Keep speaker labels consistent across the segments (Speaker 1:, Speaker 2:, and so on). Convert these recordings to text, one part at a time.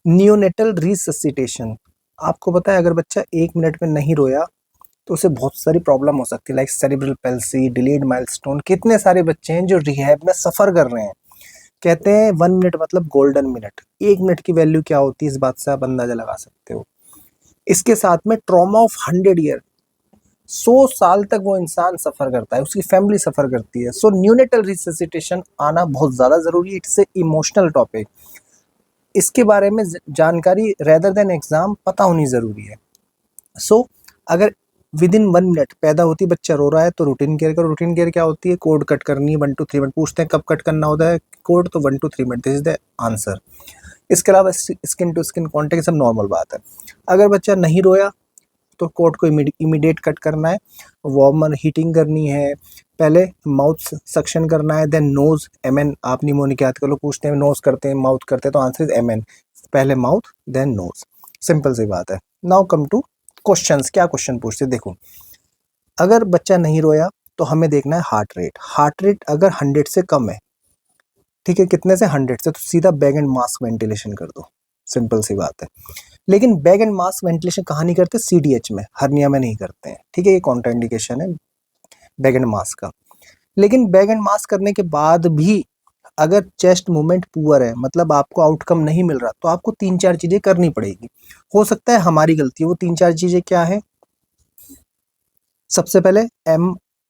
Speaker 1: Neonatal resuscitation. आपको पता है अगर बच्चा 1 मिनट में नहीं रोया तो उसे बहुत सारी प्रॉब्लम हो सकती है, like cerebral palsy, delayed milestone. कितने सारे बच्चे हैं जो रिहैब में सफ़र कर रहे हैं। कहते हैं 1 मिनट मतलब गोल्डन मिनट। 1 मिनट की वैल्यू क्या होती है इस बात से आप अंदाजा लगा सकते हो। इसके साथ में ट्रॉमा ऑफ 100 ईयर, 100 साल तक वो इंसान सफ़र करता है, उसकी फैमिली सफ़र करती है। सो न्यूनेटल रिससिटेशन आना बहुत ज़्यादा ज़रूरी है। It's a emotional topic. इसके बारे में जानकारी रेदर देन एग्जाम पता होनी ज़रूरी है। सो अगर विद इन 1 मिनट पैदा होती बच्चा रो रहा है तो रूटीन केयर करो। रूटीन केयर क्या होती है? कोड कट करनी है 1 to 3 मिनट। पूछते हैं कब कट करना होता है कोड, तो 1 to 3 minute, this is the answer. इसके अलावा स्किन टू स्किन कॉन्टेक्ट सब नॉर्मल बात है। अगर बच्चा नहीं रोया तो कोड को इमीडिएट कट करना है, वार्मर हीटिंग करनी है, पहले माउथ सक्शन करना है, देन नोज एमएन। आप निमोनिक याद कर लो, पूछते हैं नोज करते हैं माउथ करते हैं, तो आंसर इज एमएन। पहले माउथ देन नोज, सिंपल सी बात है। Now come two questions. क्या क्वेश्चन पूछते देखो। अगर बच्चा नहीं रोया तो हमें देखना है हार्ट रेट। हार्ट रेट अगर 100 से कम है, ठीक है, कितने से? 100 से, तो सीधा बैग एंड मास्क वेंटिलेशन कर दो, सिंपल सी बात है। लेकिन बैग एंड मास्क वेंटिलेशन कहाँ नहीं करते? सीडीएच में, हर्निया में नहीं करते हैं, ठीक है, ये कॉन्ट्राइंडिकेशन है बैग एंड मास्क का। लेकिन बैग एंड मास्क करने के बाद भी अगर चेस्ट मूवमेंट पुअर है, मतलब आपको आउटकम नहीं मिल रहा, तो आपको 3-4 चीजें करनी पड़ेगी। हो सकता है हमारी गलती है, वो 3-4 चीजें क्या है? सबसे पहले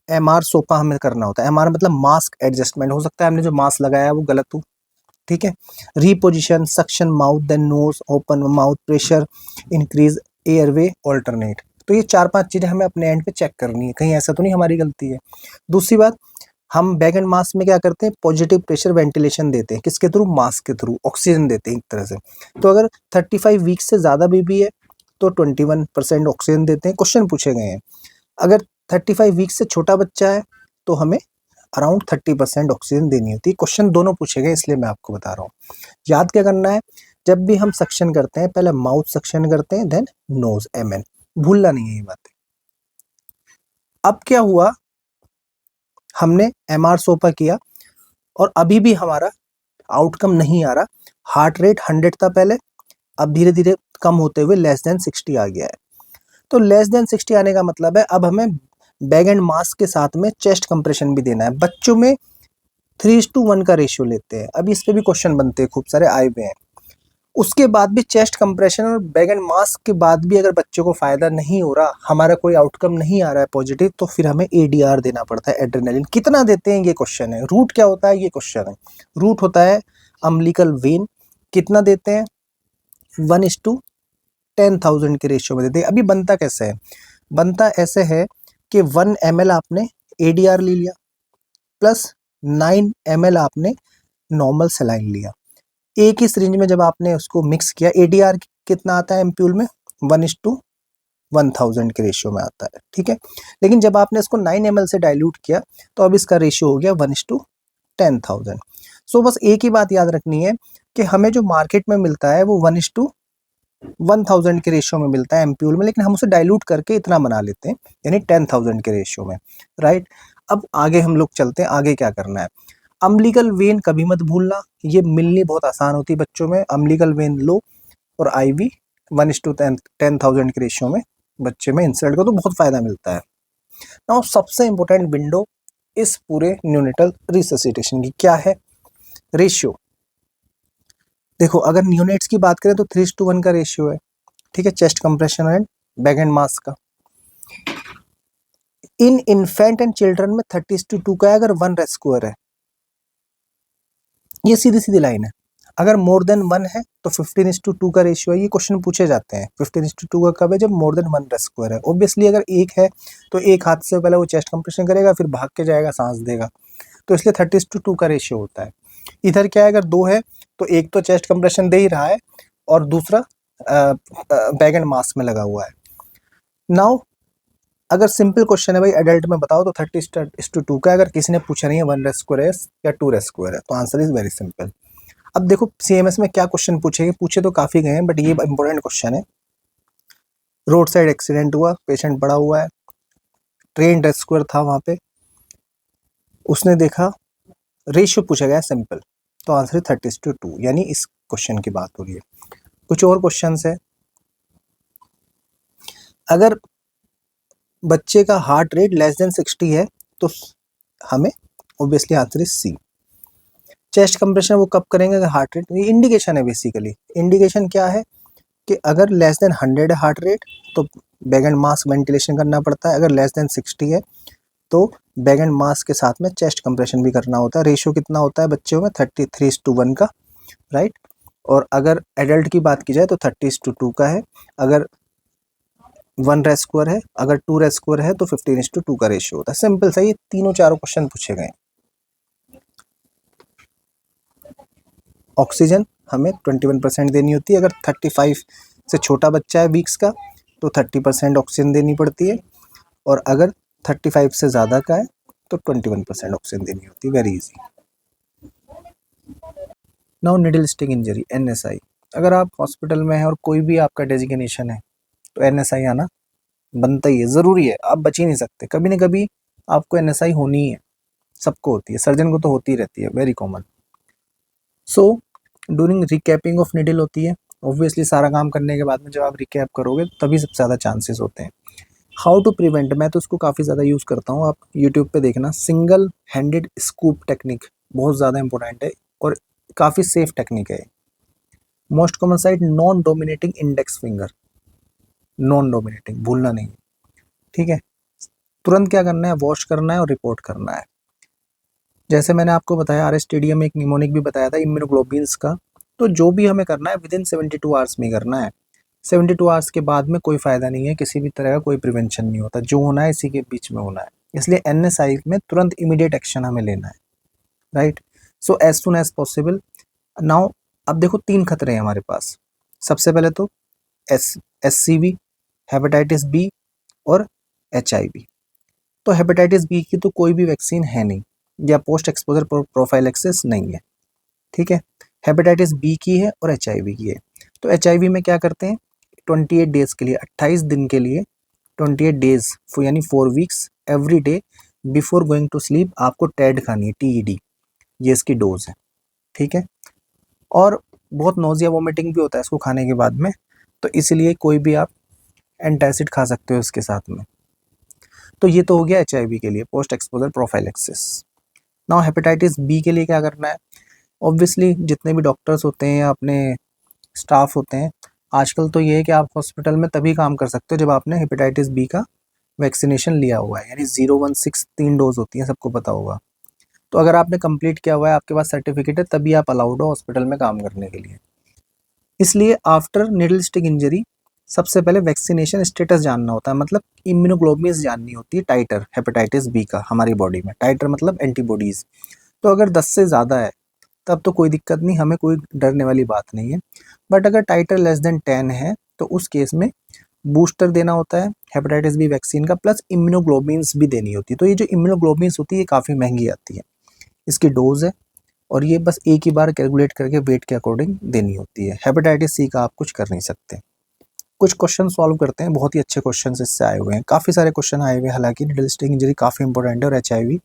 Speaker 1: एमआर सोपा हमें करना होता है। एमआर मतलब मास्क एडजस्टमेंट। हो सकता है हमने जो मास्क लगाया है वो गलत हो, ठीक है। Reposition, suction mouth then nose, open mouth, pressure increase, airway alternate. तो ये 4-5 चीजें हमें अपने एंड पे चेक करनी है, कहीं ऐसा तो नहीं हमारी गलती है। दूसरी बात, हम बैग एंड मास्क में क्या करते हैं? पॉजिटिव प्रेशर वेंटिलेशन देते हैं। किसके थ्रू? मास्क के थ्रू, ऑक्सीजन देते हैं एक तरह से। तो अगर 35 वीक्स से ज़्यादा बेबी है तो 21% ऑक्सीजन देते हैं। क्वेश्चन पूछे गए हैं। अगर 35 वीक्स से छोटा बच्चा है तो हमें अराउंड 30% ऑक्सीजन देनी होती है। क्वेश्चन दोनों पूछे गए इसलिए मैं आपको बता रहा हूँ। याद क्या करना है? जब भी हम सक्शन करते हैं पहले माउथ सक्शन करते हैं, देन नोज एमएन। भूलना नहीं है ये बात। अब क्या हुआ, हमने एमआर सोपा किया और अभी भी हमारा आउटकम नहीं आ रहा। हार्ट रेट 100 था पहले, अब धीरे धीरे कम होते हुए लेस देन 60 आ गया है। तो लेस देन 60 आने का मतलब है अब हमें बैग एंड मास्क के साथ में चेस्ट कंप्रेशन भी देना है। बच्चों में 3:1 का रेशियो लेते हैं। अभी इस पे भी क्वेश्चन बनते हैं, खूब सारे आए हुए हैं। उसके बाद भी चेस्ट कंप्रेशन और बैग एंड मास्क के बाद भी अगर बच्चों को फायदा नहीं हो रहा, हमारा कोई आउटकम नहीं आ रहा है पॉजिटिव, तो फिर हमें एडीआर देना पड़ता है, एड्रेनालिन। कितना देते हैं ये क्वेश्चन है। रूट क्या होता है ये क्वेश्चन है। रूट होता है अम्बिलिकल वेन। कितना देते हैं? 1:10,000 के रेशियो में देते हैं। अभी बनता कैसे है? बनता ऐसे है कि 1 ml आपने एडीआर ले लिया प्लस 9 ml आपने नॉर्मल सेलाइन लिया। एक ही सिरिंज में जब आपने उसको मिक्स किया, एडीआर कितना आता है एमप्यूल में? 1:1000 के रेशियो में आता है, ठीक है। लेकिन जब आपने इसको 9 ml से डाइल्यूट किया तो अब इसका रेशियो हो गया 1:10,000। सो बस एक ही बात याद रखनी है कि हमें जो मार्केट में मिलता है वो 1:1000 के रेशियो में मिलता है एमप्यूल में, लेकिन हम उसे डाइल्यूट करके इतना बना लेते हैं, यानी 10,000 के रेशियो में, राइट। अब आगे हम लोग चलते हैं, आगे क्या करना है। अम्बिलिकल वेन कभी मत भूलना, ये मिलनी बहुत आसान होती है बच्चों में। अम्बिलिकल वेन लो और आईवी 1:10,000 के रेशियो में बच्चे में इंसर्ट करो तो बहुत फायदा मिलता है। नाउ सबसे इंपॉर्टेंट विंडो इस पूरे न्यूनेटल रिससिटेशन की क्या है? रेशियो। देखो अगर न्यूनेट्स की बात करें तो 3:1 का रेशियो है, ठीक है, chest compression and bag and mask का। इन इन्फेंट एंड चिल्ड्रन में 30:2 का है अगर 1 रेस्क्यूअर है। ये सीधी सीधी लाइन है। अगर मोर देन 1 है तो 15:2 का रेशियो है। ये क्वेश्चन पूछे जाते हैं। 15:2 का कब है? जब मोर देन 1 रेस्क्यूअर है। ऑब्वियसली अगर एक है तो एक हाथ से पहले वो चेस्ट कंप्रेशन करेगा, फिर भाग के जाएगा, सांस देगा, तो इसलिए 30:2 का रेशियो होता है। इधर क्या है, अगर 2 है तो एक तो चेस्ट कंप्रेशन दे ही रहा है और दूसरा बैग एंड मास्क में लगा हुआ है। नाउ अगर सिंपल क्वेश्चन है भाई एडल्ट में बताओ तो 30:2 का। अगर किसी ने पूछा नहीं है 1 रेस्क्यूअर है या 2 रेस्क्यूअर है, तो आंसर इज वेरी सिंपल। अब देखो सीएमएस में क्या क्वेश्चन पूछेंगे, पूछे तो काफी गए हैं बट ये इंपॉर्टेंट क्वेश्चन है। रोड साइड एक्सीडेंट हुआ, पेशेंट पड़ा हुआ है, ट्रेन रेस्क्यूअर था वहां पे, उसने देखा, रेशियो पूछा गया सिंपल, तो आंसर है 30:2, यानी इस क्वेश्चन की बात हो रही है। कुछ और क्वेश्चंस है। अगर बच्चे का हार्ट रेट लेस देन 60 है तो हमें obviously answer is C. Chest compression वो कब करेंगे अगर हार्ट रेट, ये इंडिकेशन है बेसिकली। इंडिकेशन क्या है कि अगर लेस देन 100 है हार्ट रेट तो बैग एंड मास्क वेंटिलेशन करना पड़ता है, अगर लेस देन 60 है तो बैग एंड मास्क के साथ में चेस्ट कंप्रेशन भी करना होता है। रेशियो कितना होता है बच्चों में 33:1 का, राइट। और अगर एडल्ट की बात की जाए तो 30:2 का है। अगर 1 रेस स्क्वायर है, अगर 2 रेस स्क्वायर है तो 15:2 का रेशियो होता है। सिंपल सा, ये तीनों चारों क्वेश्चन पूछे गए। ऑक्सीजन हमें 21% देनी होती है। अगर 35 से छोटा बच्चा है वीक्स का तो 30% ऑक्सीजन देनी पड़ती है, और अगर 35 से ज़्यादा का है तो 21% ऑक्सीजन देनी होती है। Very easy. Now needle stick injury, NSI। अगर आप हॉस्पिटल में हैं और कोई भी आपका डेजिग्नेशन है तो NSI आना बनता ही है, ज़रूरी है, आप बच ही नहीं सकते। कभी ना कभी आपको NSI होनी ही है, सबको होती है, सर्जन को तो होती ही रहती है, very common. So during रिकैपिंग of needle होती है, ऑब्वियसली सारा काम करने के बाद में जब आप रिकैप करोगे तभी सबसे ज़्यादा चांसेस होते हैं। हाउ टू प्रिवेंट, मैं तो उसको काफ़ी ज़्यादा यूज़ करता हूँ, आप यूट्यूब पे देखना। सिंगल हैंडेड स्कूप टेक्निक बहुत ज़्यादा इंपॉर्टेंट है और काफ़ी सेफ टेक्निक है। Most common side non dominating index finger, non dominating भूलना नहीं, ठीक है। तुरंत क्या करना है, वॉश करना है और रिपोर्ट करना है। जैसे मैंने आपको बताया RS स्टेडियम में एक निमोनिक भी बताया था इम्यूनोग्लोबिन्स का, तो जो भी हमें करना है विदिन 72 आवर्स में करना है। 72 आवर्स के बाद में कोई फ़ायदा नहीं है, किसी भी तरह का कोई प्रिवेंशन नहीं होता, जो होना है इसी के बीच में होना है। इसलिए NSI में तुरंत इमीडिएट एक्शन हमें लेना है, right. So as soon as possible. Now अब देखो 3 खतरे हैं हमारे पास। सबसे पहले तो SCV, हेपेटाइटिस बी और HIV। तो हेपेटाइटिस बी की तो कोई भी वैक्सीन है नहीं, या पोस्ट एक्सपोजर प्रोफाइलेक्सिस नहीं है, ठीक है। हेपेटाइटिस बी की है और HIV की है। तो HIV में क्या करते हैं, 28 डेज के लिए, 28 दिन के लिए, 28 डेज यानी 4 weeks every day before going to sleep आपको टेड खानी है, TED, ये इसकी डोज है, ठीक है। और बहुत नोजिया वोमिटिंग भी होता है इसको खाने के बाद में, तो इसलिए कोई भी आप एंटासिड खा सकते हो इसके साथ में। तो ये तो हो गया HIV के लिए, post exposure prophylaxis. Now hepatitis B के लिए क्या करना है, ऑब्वियसली जितने भी डॉक्टर्स होते हैं या अपने स्टाफ होते हैं, आजकल तो ये है कि आप हॉस्पिटल में तभी काम कर सकते हो जब आपने हेपेटाइटिस बी का वैक्सीनेशन लिया हुआ है, यानी 016 3 डोज होती है, सबको पता होगा। तो अगर आपने कंप्लीट किया हुआ है, आपके पास सर्टिफिकेट है, तभी आप अलाउड हो हॉस्पिटल में काम करने के लिए। इसलिए आफ्टर निडल स्टिक इंजरी सबसे पहले वैक्सीनेशन स्टेटस जानना होता है, मतलब इम्यूनोग्लोबिन्स जाननी होती है, टाइटर हेपेटाइटिस बी का हमारी बॉडी में, टाइटर मतलब एंटीबॉडीज़। तो अगर 10 से ज़्यादा है तब तो कोई दिक्कत नहीं, हमें कोई डरने वाली बात नहीं है। बट अगर टाइटर लेस देन 10 है तो उस केस में बूस्टर देना होता है हेपेटाइटिस बी वैक्सीन का, प्लस इम्यूनोग्लोबिन्स भी देनी होती है। तो ये जो इम्यूनोग्लोबिन्स होती है ये काफ़ी महंगी आती है, इसकी डोज है, और ये बस एक ही बार कैलकुलेट करके वेट के अकॉर्डिंग देनी होती है। हेपेटाइटिस सी का आप कुछ कर नहीं सकते। कुछ क्वेश्चन सॉल्व करते हैं, बहुत ही अच्छे क्वेश्चन इससे आए हुए हैं, काफ़ी सारे क्वेश्चन आए हुए हैं, हालांकि निडल स्टिक इंजरी काफ़ी इंपॉर्टेंट है और HIV।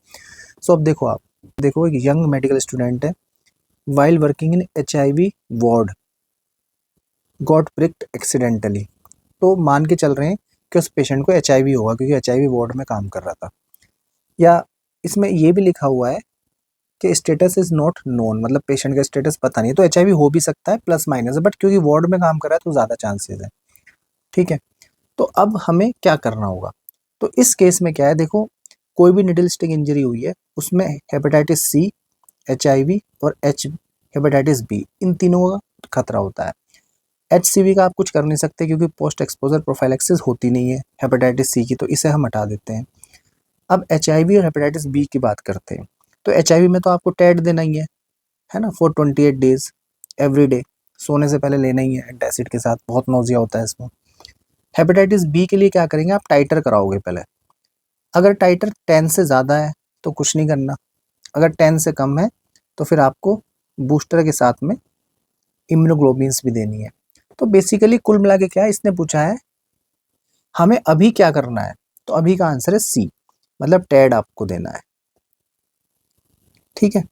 Speaker 1: सो अब देखो, आप देखो एक यंग मेडिकल स्टूडेंट है, while working in HIV ward got pricked accidentally. तो मान के चल रहे हैं कि उस पेशेंट को HIV होगा क्योंकि HIV वार्ड में काम कर रहा था, या इसमें ये भी लिखा हुआ है कि स्टेटस इज नॉट नोन, मतलब पेशेंट का स्टेटस पता नहीं है। तो HIV हो भी सकता है प्लस माइनस, बट क्योंकि वार्ड में काम कर रहा है तो ज़्यादा चांसेस है, ठीक है। तो अब हमें क्या करना होगा, तो इस केस में क्या है, देखो कोई भी निडल स्टिक इंजरी हुई है उसमें हेपेटाइटिस सी, HIV और हेपेटाइटिस बी, इन तीनों का खतरा होता है। HCV का आप कुछ कर नहीं सकते क्योंकि पोस्ट एक्सपोजर प्रोफाइलेक्सिस होती नहीं है हेपेटाइटिस सी की, तो इसे हम हटा देते हैं। अब HIV और हेपेटाइटिस बी की बात करते हैं। तो HIV में तो आपको टेड देना ही है ना, फॉर 28 डेज एवरी डे, सोने से पहले लेना ही है एंटासिड के साथ, बहुत नोजिया होता है इसमें। हेपेटाइटिस बी के लिए क्या करेंगे, आप टाइटर कराओगे पहले। अगर टाइटर 10 से ज़्यादा है तो कुछ नहीं करना, अगर 10 से कम है तो फिर आपको बूस्टर के साथ में इम्यूनोग्लोबिन्स भी देनी है। तो बेसिकली कुल मिला के क्या है, इसने पूछा है हमें अभी क्या करना है, तो अभी का आंसर है सी, मतलब टेड आपको देना है, ठीक है।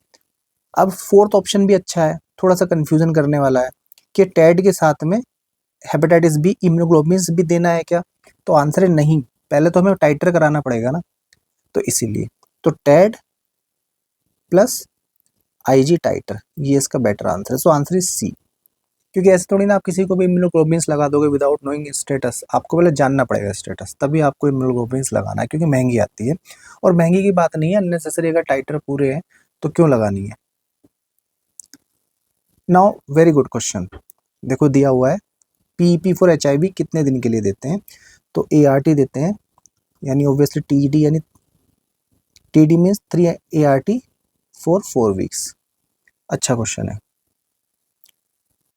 Speaker 1: अब फोर्थ ऑप्शन भी अच्छा है, थोड़ा सा कंफ्यूजन करने वाला है, कि टैड के साथ में हेपेटाइटिस बी इम्यूनोग्लोबिन्स भी देना है क्या? तो आंसर है नहीं, पहले तो हमें टाइटर कराना पड़ेगा ना, तो इसीलिए तो टैड प्लस आईजी टाइटर, ये इसका बेटर आंसर है। So answer is C. क्योंकि ऐसे थोड़ी ना आप किसी को भी इम्यूनोग्लोबिन्स लगा दोगे विदाउट नोइंग स्टेटस, आपको पहले जानना पड़ेगा स्टेटस, तभी आपको इम्यूनोग्लोबिन्स लगाना है, क्योंकि महंगी आती है। और महंगी की बात नहीं है, अननेसेसरी अगर टाइटर पूरे हैं तो क्यों लगानी है। नाउ वेरी गुड क्वेश्चन, देखो दिया हुआ है पीईपी फॉर एचआईवी कितने दिन के लिए देते हैं, तो एआरटी देते हैं, यानी ऑब्वियसली टीडी, यानी TD means 3 ART for 4 weeks. अच्छा क्वेश्चन है।